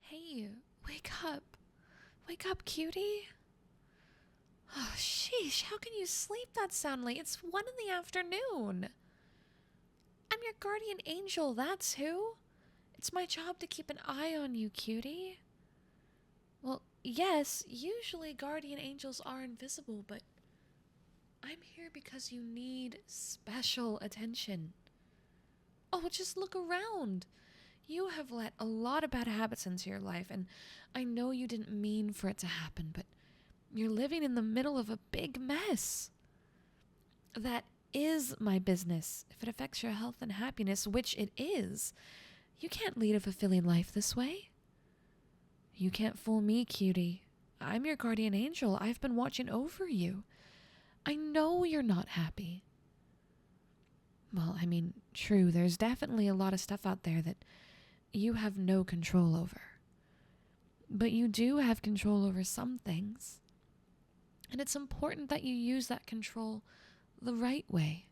Hey, wake up. Wake up, cutie. Oh, sheesh, how can you sleep that soundly? It's 1 in the afternoon. I'm your guardian angel, that's who. It's my job to keep an eye on you, cutie. Well, yes, usually guardian angels are invisible, but I'm here because you need special attention. Oh, just look around. You have let a lot of bad habits into your life, and I know you didn't mean for it to happen, but you're living in the middle of a big mess. That is my business. If it affects your health and happiness, which it is, you can't lead a fulfilling life this way. You can't fool me, cutie. I'm your guardian angel. I've been watching over you. I know you're not happy. Well, I mean, true, there's definitely a lot of stuff out there that you have no control over. But you do have control over some things. And it's important that you use that control the right way.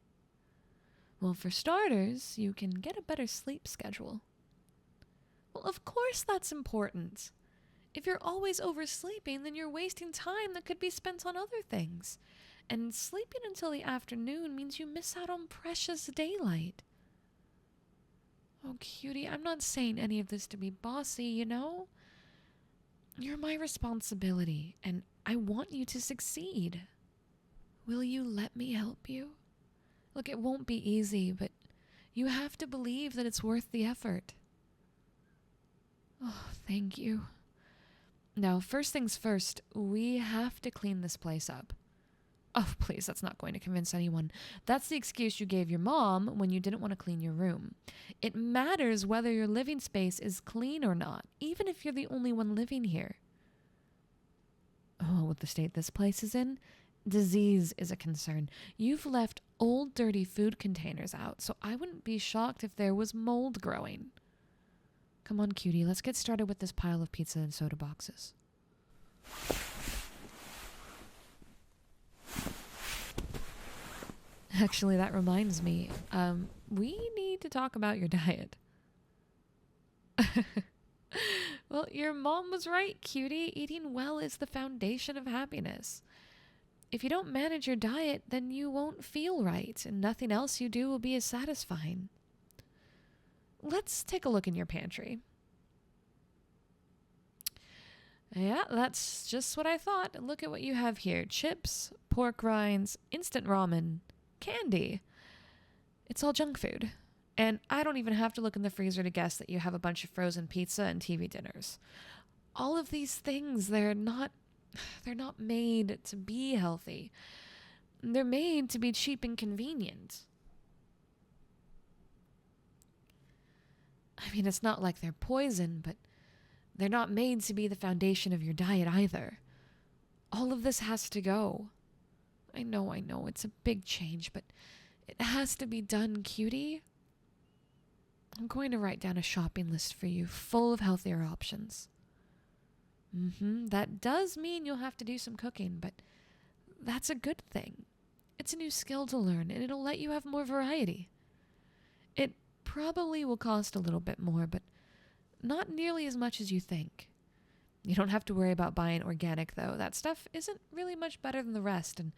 Well, for starters, you can get a better sleep schedule. Well, of course that's important. If you're always oversleeping, then you're wasting time that could be spent on other things. And sleeping until the afternoon means you miss out on precious daylight. Oh, cutie, I'm not saying any of this to be bossy, you know? You're my responsibility, and I want you to succeed. Will you let me help you? Look, it won't be easy, but you have to believe that it's worth the effort. Oh, thank you. Now, first things first, we have to clean this place up. Oh, please, that's not going to convince anyone. That's the excuse you gave your mom when you didn't want to clean your room. It matters whether your living space is clean or not, even if you're the only one living here. Oh, with the state this place is in, disease is a concern. You've left old, dirty food containers out, so I wouldn't be shocked if there was mold growing. Come on, cutie, let's get started with this pile of pizza and soda boxes. Actually, that reminds me, we need to talk about your diet. Well, your mom was right, cutie. Eating well is the foundation of happiness. If you don't manage your diet, then you won't feel right, and nothing else you do will be as satisfying. Let's take a look in your pantry. Yeah, that's just what I thought. Look at what you have here. Chips, pork rinds, instant ramen, candy. It's all junk food. And I don't even have to look in the freezer to guess that you have a bunch of frozen pizza and TV dinners. All of these things, they're not made to be healthy. They're made to be cheap and convenient. I mean, it's not like they're poison, but they're not made to be the foundation of your diet either. All of this has to go. I know, it's a big change, but it has to be done, cutie. I'm going to write down a shopping list for you, full of healthier options. That does mean you'll have to do some cooking, but that's a good thing. It's a new skill to learn, and it'll let you have more variety. It probably will cost a little bit more, but not nearly as much as you think. You don't have to worry about buying organic, though. That stuff isn't really much better than the rest, and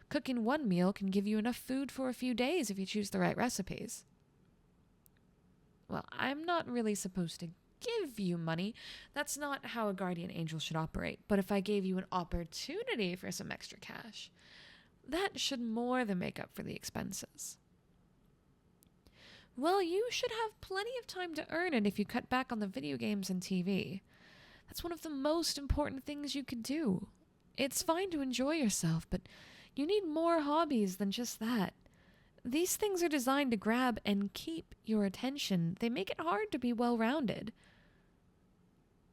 cooking one meal can give you enough food for a few days if you choose the right recipes. Well, I'm not really supposed to give you money. That's not how a guardian angel should operate. But if I gave you an opportunity for some extra cash, that should more than make up for the expenses. Well, you should have plenty of time to earn it if you cut back on the video games and TV. That's one of the most important things you could do. It's fine to enjoy yourself, but you need more hobbies than just that. These things are designed to grab and keep your attention. They make it hard to be well-rounded.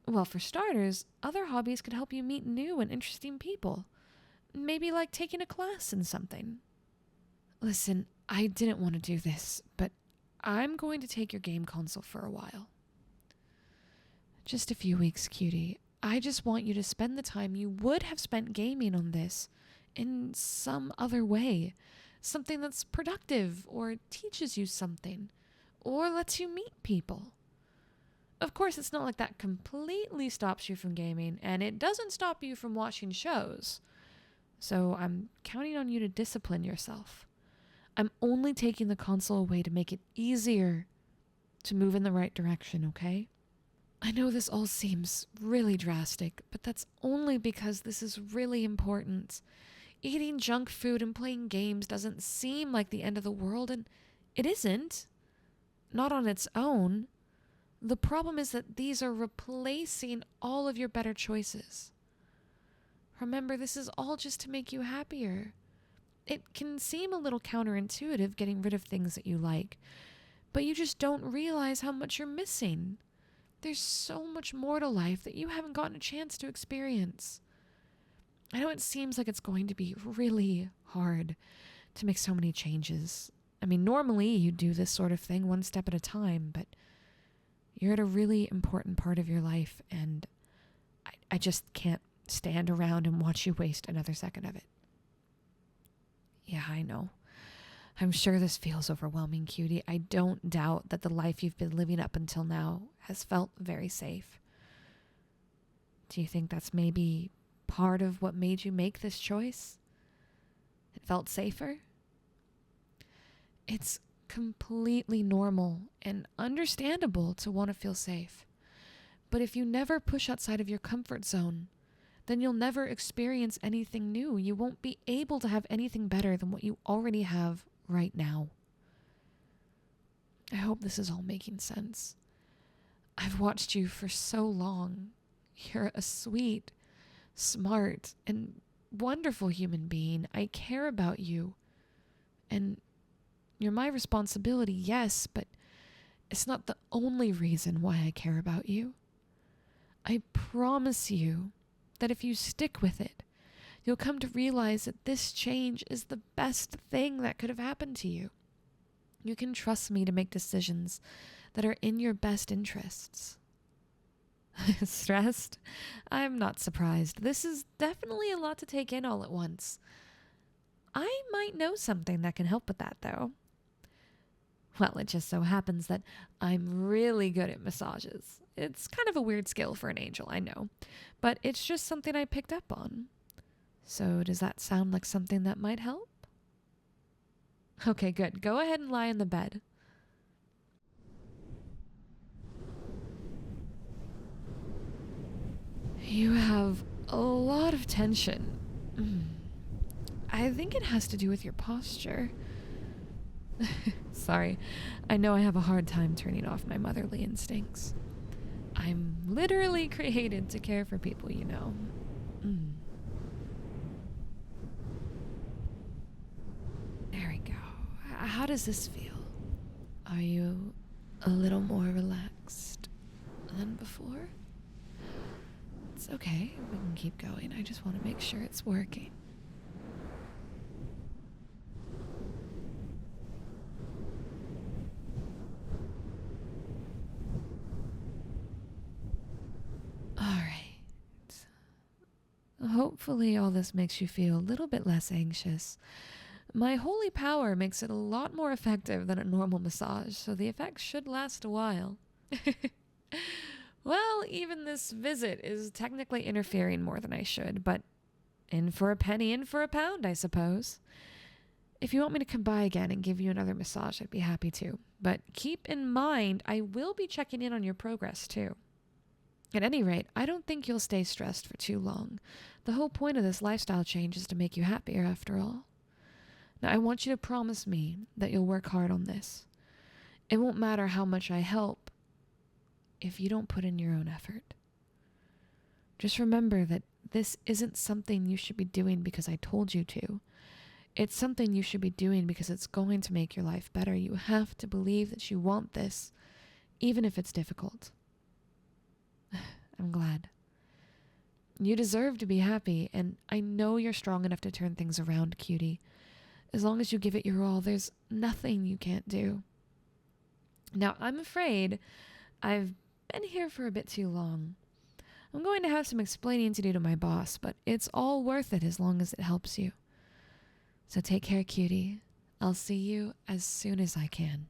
Well, for starters, other hobbies could help you meet new and interesting people. Maybe like taking a class in something. Listen, I didn't want to do this, but I'm going to take your game console for a while. Just a few weeks, cutie. I just want you to spend the time you would have spent gaming on this in some other way. Something that's productive, or teaches you something, or lets you meet people. Of course, it's not like that completely stops you from gaming, and it doesn't stop you from watching shows. So I'm counting on you to discipline yourself. I'm only taking the console away to make it easier to move in the right direction, okay? I know this all seems really drastic, but that's only because this is really important. Eating junk food and playing games doesn't seem like the end of the world, and it isn't. Not on its own. The problem is that these are replacing all of your better choices. Remember, this is all just to make you happier. It can seem a little counterintuitive getting rid of things that you like, but you just don't realize how much you're missing. There's so much more to life that you haven't gotten a chance to experience. I know it seems like it's going to be really hard to make so many changes. I mean, normally you do this sort of thing one step at a time, but you're at a really important part of your life, and I just can't stand around and watch you waste another second of it. Yeah, I know. I'm sure this feels overwhelming, cutie. I don't doubt that the life you've been living up until now has felt very safe. Do you think that's maybe part of what made you make this choice? It felt safer? It's completely normal and understandable to want to feel safe. But if you never push outside of your comfort zone, then you'll never experience anything new. You won't be able to have anything better than what you already have right now. I hope this is all making sense. I've watched you for so long. You're a sweet, smart, and wonderful human being. I care about you. And you're my responsibility, yes, but it's not the only reason why I care about you. I promise you that if you stick with it, you'll come to realize that this change is the best thing that could have happened to you. You can trust me to make decisions that are in your best interests. Stressed? I'm not surprised. This is definitely a lot to take in all at once. I might know something that can help with that, though. Well, it just so happens that I'm really good at massages. It's kind of a weird skill for an angel, I know, but it's just something I picked up on. So does that sound like something that might help? Okay, good. Go ahead and lie in the bed. You have a lot of tension. I think it has to do with your posture. Sorry, I know I have a hard time turning off my motherly instincts. I'm literally created to care for people, you know. There we go. How does this feel? Are you a little more relaxed than before? It's okay, we can keep going. I just want to make sure it's working. Hopefully all this makes you feel a little bit less anxious. My holy power makes it a lot more effective than a normal massage, so the effects should last a while. Well, even this visit is technically interfering more than I should, but in for a penny, in for a pound, I suppose. If you want me to come by again and give you another massage, I'd be happy to. But keep in mind, I will be checking in on your progress, too. At any rate, I don't think you'll stay stressed for too long. The whole point of this lifestyle change is to make you happier, after all. Now, I want you to promise me that you'll work hard on this. It won't matter how much I help if you don't put in your own effort. Just remember that this isn't something you should be doing because I told you to. It's something you should be doing because it's going to make your life better. You have to believe that you want this, even if it's difficult. I'm glad. You deserve to be happy, and I know you're strong enough to turn things around, cutie. As long as you give it your all, there's nothing you can't do. Now, I'm afraid I've been here for a bit too long. I'm going to have some explaining to do to my boss, but it's all worth it as long as it helps you. So take care, cutie. I'll see you as soon as I can.